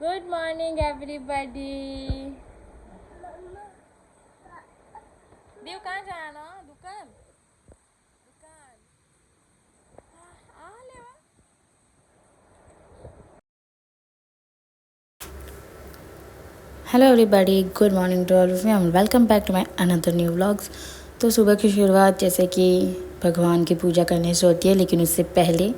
Good morning everybody. देव कहाँ जाना? दुकान दुकान आ ले। Hello everybody, good morning to all of you and welcome back to my another new vlogs. तो सुबह की शुरुआत जैसे कि भगवान की पूजा करने से होती है, लेकिन उससे पहले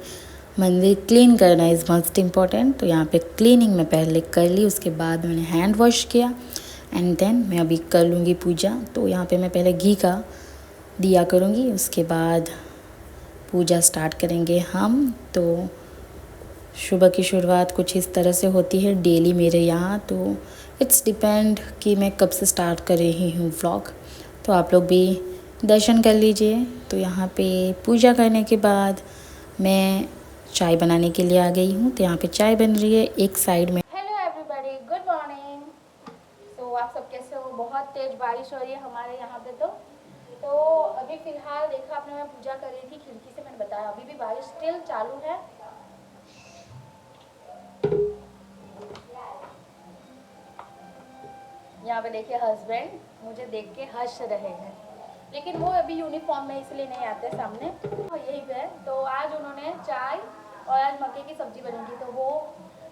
मंदिर क्लीन करना इज़ मोस्ट इम्पॉर्टेंट। तो यहाँ पे क्लीनिंग मैं पहले कर ली, उसके बाद मैंने हैंड वॉश किया एंड देन मैं अभी कर लूँगी पूजा। तो यहाँ पे मैं पहले घी का दिया करूँगी, उसके बाद पूजा स्टार्ट करेंगे हम। तो सुबह की शुरुआत कुछ इस तरह से होती है डेली मेरे यहाँ। तो इट्स डिपेंड कि मैं कब से स्टार्ट कर रही हूँ व्लॉग। तो आप लोग भी दर्शन कर लीजिए। तो यहाँ पे पूजा करने के बाद मैं चाय बनाने के लिए आ गई हूँ। तो यहाँ पे चाय बन रही है एक साइड में। Hello everybody, good morning. तो आप सब कैसे हो? बहुत तेज बारिश हो रही है हमारे यहाँ पे। तो अभी फिलहाल देखा आपने, मैं पूजा कर रही थी खिड़की से, मैंने बताया अभी भी बारिश स्टिल चालू है। यहाँ पे देखिए हस्बैंड मुझे देख के हंस रहे हैं, लेकिन वो अभी यूनिफॉर्म में इसलिए नहीं आते सामने। तो यही पे तो आज उन्होंने चाय और आज मक्के की सब्जी बनेगी, तो वो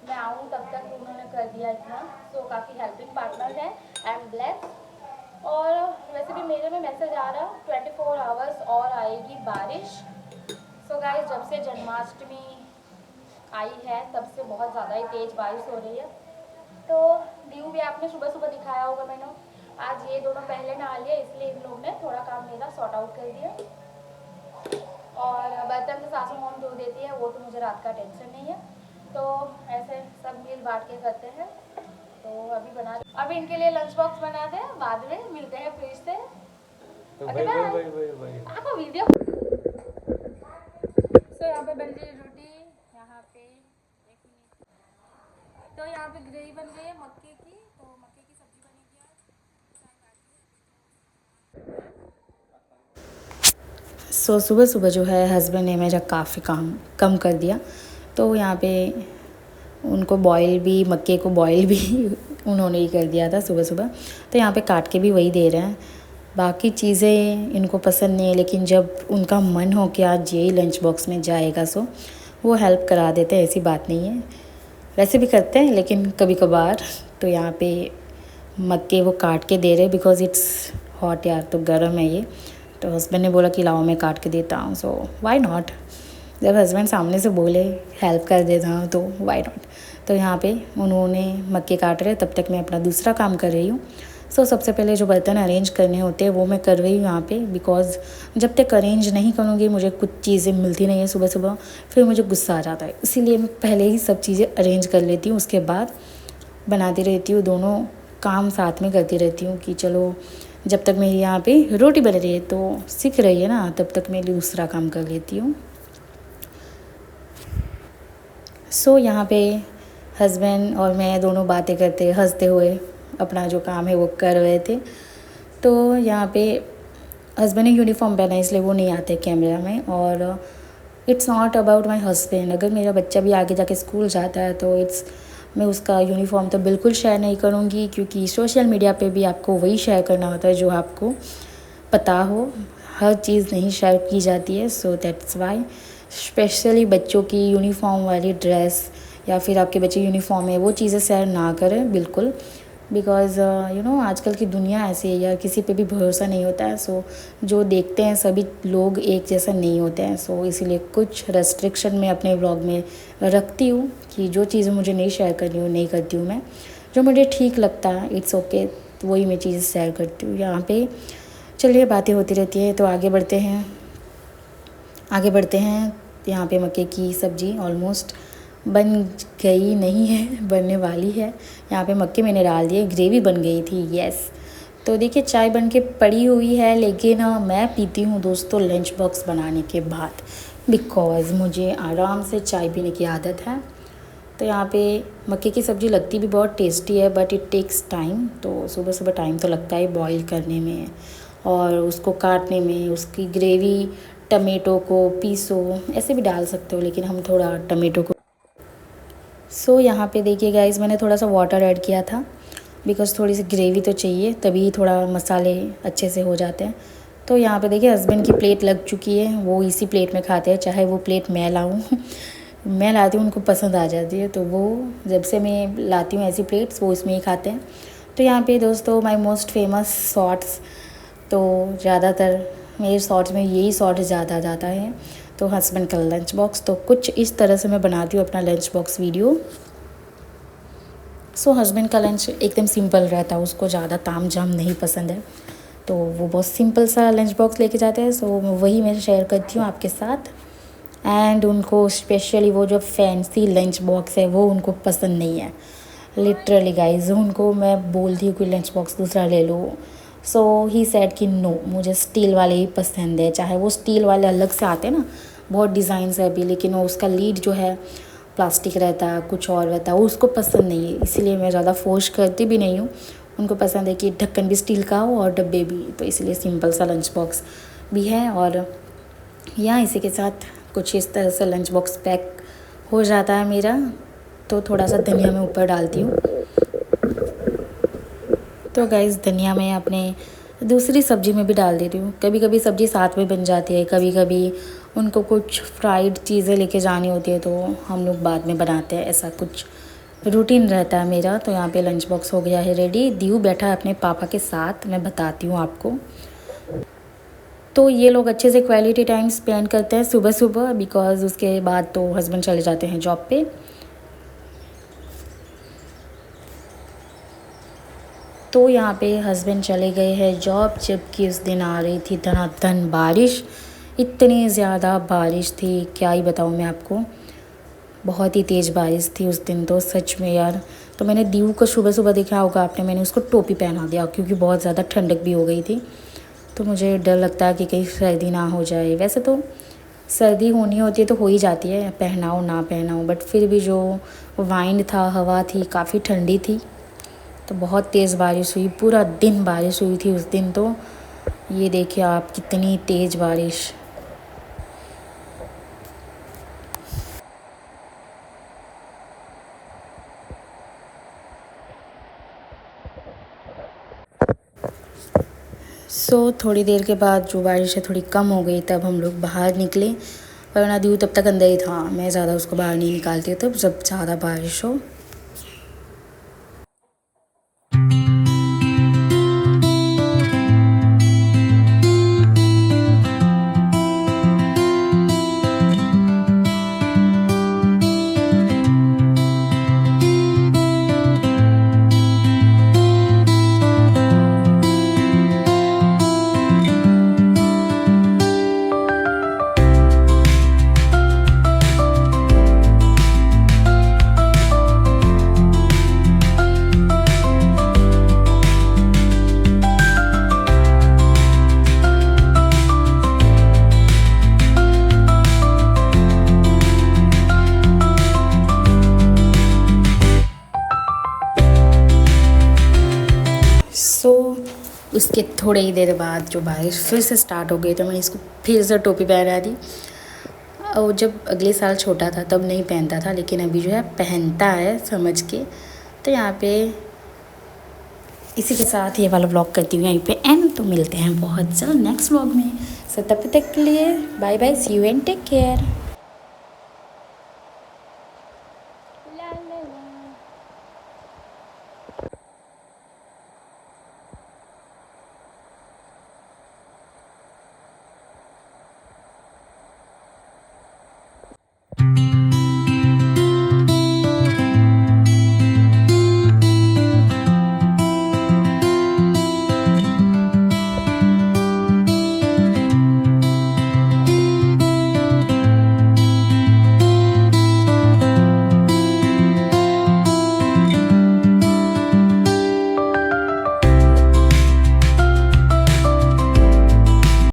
मैं आऊँ तब तक उन्होंने कर दिया इतना। तो काफ़ी हेल्पिंग पार्टनर है, आई एम ब्लेस्ड। और वैसे भी मेरे में मैसेज आ रहा 24 आवर्स और आएगी बारिश। सो गाइस, जब से जन्माष्टमी आई है तब से बहुत ज़्यादा ही तेज़ बारिश हो रही है। तो व्यू भी आपने सुबह सुबह दिखाया होगा मैंने। आज ये दोनों पहले नहा लिए, इसलिए इन लोग ने थोड़ा काम मेरा सॉर्ट आउट कर दिया। और बर्तन तो सासू मॉम धो देती है, वो तो मुझे रात का टेंशन नहीं है। तो ऐसे सब मिल बांट के करते हैं। तो अभी इनके लिए लंच बॉक्स बना दे, बाद में मिलते हैं फिर से। Okay bye. आपको वीडियो। तो यहाँ पे बन रही है रोटी, यहाँ पे एक मिनट। तो यहाँ पे ग्रेवी बन रही है मक्के की, तो मक्के की सब्जी बनेगी आज। सुबह सुबह जो है हस्बैंड ने मेरा काफ़ी काम कम कर दिया। तो यहाँ पे उनको बॉयल भी, मक्के को बॉयल भी उन्होंने ही कर दिया था सुबह सुबह। तो यहाँ पे काट के भी वही दे रहे हैं। बाकी चीज़ें इनको पसंद नहीं है, लेकिन जब उनका मन हो कि आज यही लंच बॉक्स में जाएगा सो वो हेल्प करा देते हैं, ऐसी बात नहीं है। वैसे भी करते हैं लेकिन कभी कभार। तो यहाँ पे मक्के वो काट के दे रहे बिकॉज़ इट्स हॉट, यार तो गर्म है ये। तो हस्बैंड ने बोला कि लाओ मैं काट के देता हूँ, सो वाई नॉट। जब हस्बैंड सामने से बोले हेल्प कर देता हूँ तो वाई नॉट। तो यहाँ पे उन्होंने मक्के काट रहे, तब तक मैं अपना दूसरा काम कर रही हूँ। सो सबसे पहले जो बर्तन अरेंज करने होते हैं वो मैं कर रही हूँ यहाँ पे, बिकॉज़ जब तक अरेंज नहीं करूँगी मुझे कुछ चीज़ें मिलती नहीं है सुबह सुबह, फिर मुझे गुस्सा आ जाता है। इसीलिए मैं पहले ही सब चीज़ें अरेंज कर लेती हूँ, उसके बाद बनाती रहती हूँ। दोनों काम साथ में करती रहती हूँ कि चलो जब तक मेरी यहाँ पे रोटी बन रही है तो सीख रही है ना, तब तक मैं दूसरा काम कर लेती हूँ। सो यहाँ पे हस्बैंड और मैं दोनों बातें करते हंसते हुए अपना जो काम है वो कर रहे थे। तो यहाँ पे हस्बैंड ने यूनिफॉर्म पहना है इसलिए वो नहीं आते कैमरा में। और it's not about my husband. अगर मेरा बच्चा भी आगे जाके स्कूल जाता है तो मैं उसका यूनिफॉर्म तो बिल्कुल शेयर नहीं करूँगी, क्योंकि सोशल मीडिया पे भी आपको वही शेयर करना होता है जो आपको पता हो। हर चीज़ नहीं शेयर की जाती है, सो दैट्स वाई स्पेशली बच्चों की यूनिफॉर्म वाली ड्रेस या फिर आपके बच्चे यूनिफॉर्म है वो चीज़ें शेयर ना करें बिल्कुल। बिकॉज़ आजकल की दुनिया ऐसी है यार, किसी पे भी भरोसा नहीं होता है। सो जो देखते हैं सभी लोग एक जैसा नहीं होते हैं। सो इसीलिए कुछ रेस्ट्रिक्शन मैं अपने व्लॉग में रखती हूँ कि जो चीज़ें मुझे नहीं शेयर करनी हो नहीं करती हूँ मैं। जो मुझे ठीक लगता है इट्स ओके, वही मैं चीज़ें शेयर करती हूँ यहाँ पे। चलिए बातें होती रहती है, तो आगे बढ़ते हैं। यहाँ पे मक्के की सब्ज़ी ऑलमोस्ट बन गई नहीं है, बनने वाली है। यहाँ पे मक्के मैंने डाल दिए, ग्रेवी बन गई थी, यस। तो देखिए चाय बन के पड़ी हुई है, लेकिन मैं पीती हूँ दोस्तों लंच बॉक्स बनाने के बाद, बिकॉज़ मुझे आराम से चाय पीने की आदत है। तो यहाँ पे मक्के की सब्ज़ी लगती भी बहुत टेस्टी है, बट इट टेक्स टाइम। तो सुबह सुबह टाइम तो लगता है बॉईल करने में और उसको काटने में, उसकी ग्रेवी, टमेटो को पीसो, ऐसे भी डाल सकते हो, लेकिन हम थोड़ा टमेटो को सो यहाँ पे देखिए गाइस, मैंने थोड़ा सा वाटर ऐड किया था बिकॉज़ थोड़ी सी ग्रेवी तो चाहिए, तभी थोड़ा मसाले अच्छे से हो जाते हैं। तो यहाँ पे देखिए हस्बैंड की प्लेट लग चुकी है, वो इसी प्लेट में खाते हैं, चाहे वो प्लेट मैं लाऊं मैं लाती हूँ, उनको पसंद आ जाती है, तो वो जब से मैं लाती हूँ ऐसी प्लेट्स वो इसमें ही खाते हैं। तो यहाँ पे दोस्तों माय मोस्ट फेमस शॉर्ट्स, तो ज़्यादातर मेरे शॉर्ट्स में यही शॉर्ट ज़्यादा जाता है। तो हस्बैंड का लंच बॉक्स, तो कुछ इस तरह से मैं बनाती हूँ अपना लंच बॉक्स वीडियो। सो हस्बैंड का लंच एकदम सिंपल रहता है, उसको ज़्यादा ताम झाम नहीं पसंद है, तो वो बहुत सिंपल सा लंच बॉक्स लेके जाते हैं। सो वही मैं शेयर करती हूँ आपके साथ। एंड उनको स्पेशली वो जो फैंसी लंच बॉक्स है वो उनको पसंद नहीं है, लिटरली गाइज। उनको मैं बोलती हूँ कि लंच बॉक्स दूसरा ले लो, सो ही सेड कि नो, मुझे स्टील वाले ही पसंद है। चाहे वो स्टील वाले अलग से आते हैं ना, बहुत डिज़ाइंस है अभी, लेकिन वो उसका लीड जो है प्लास्टिक रहता है, कुछ और रहता है, वो उसको पसंद नहीं है, इसीलिए मैं ज़्यादा फोर्स करती भी नहीं हूँ। उनको पसंद है कि ढक्कन भी स्टील का हो और डब्बे भी, तो इसलिए सिंपल सा लंच बॉक्स भी है। और यहाँ इसी के साथ कुछ इस तरह से लंच बॉक्स पैक हो जाता है मेरा। तो थोड़ा सा धनिया मैं ऊपर डालती हूँ। तो गाइस धनिया मैं अपने दूसरी सब्ज़ी में भी डाल देती हूँ, कभी कभी सब्ज़ी साथ में बन जाती है, कभी कभी उनको कुछ फ्राइड चीज़ें लेके जानी होती है तो हम लोग बाद में बनाते हैं, ऐसा कुछ रूटीन रहता है मेरा। तो यहाँ पे लंच बॉक्स हो गया है रेडी। दीव बैठा है अपने पापा के साथ, मैं बताती हूँ आपको। तो ये लोग अच्छे से क्वालिटी टाइम स्पेंड करते हैं सुबह सुबह, बिकॉज़ उसके बाद तो हस्बैंड चले जाते हैं जॉब पे। तो यहाँ पे हस्बैंड चले गए हैं जॉब, जबकि उस दिन आ रही थी धनाधन बारिश। इतनी ज़्यादा बारिश थी, क्या ही बताऊँ मैं आपको, बहुत ही तेज़ बारिश थी उस दिन तो सच में यार। तो मैंने दीव को सुबह सुबह देखा होगा आपने, मैंने उसको टोपी पहना दिया क्योंकि बहुत ज़्यादा ठंडक भी हो गई थी। तो मुझे डर लगता है कि कहीं सर्दी ना हो जाए। वैसे तो सर्दी होनी होती है तो हो ही जाती है, पहनाओ ना पहनाओ, बट फिर भी जो वाइंड था, हवा थी, काफ़ी ठंडी थी। तो बहुत तेज़ बारिश हुई, पूरा दिन बारिश हुई थी उस दिन। तो ये देखिए आप, कितनी तेज़ बारिश। सो थोड़ी देर के बाद जो बारिश है थोड़ी कम हो गई, तब हम लोग बाहर निकले, वरना दीव तब तक अंदर ही था। मैं ज़्यादा उसको बाहर नहीं निकालती तब जब ज़्यादा बारिश हो। सो उसके थोड़े ही देर बाद जो बारिश फिर से स्टार्ट हो गई, तो मैंने इसको फिर से टोपी पहना दी। और जब अगले साल छोटा था तब नहीं पहनता था, लेकिन अभी जो है पहनता है समझ के। तो यहाँ पे इसी के साथ ये वाला व्लॉग करती हूँ यहीं पे एंड। तो मिलते हैं बहुत जल्द नेक्स्ट व्लॉग में। सो तब तक के लिए bye bye, see you and take care. ला ला ला।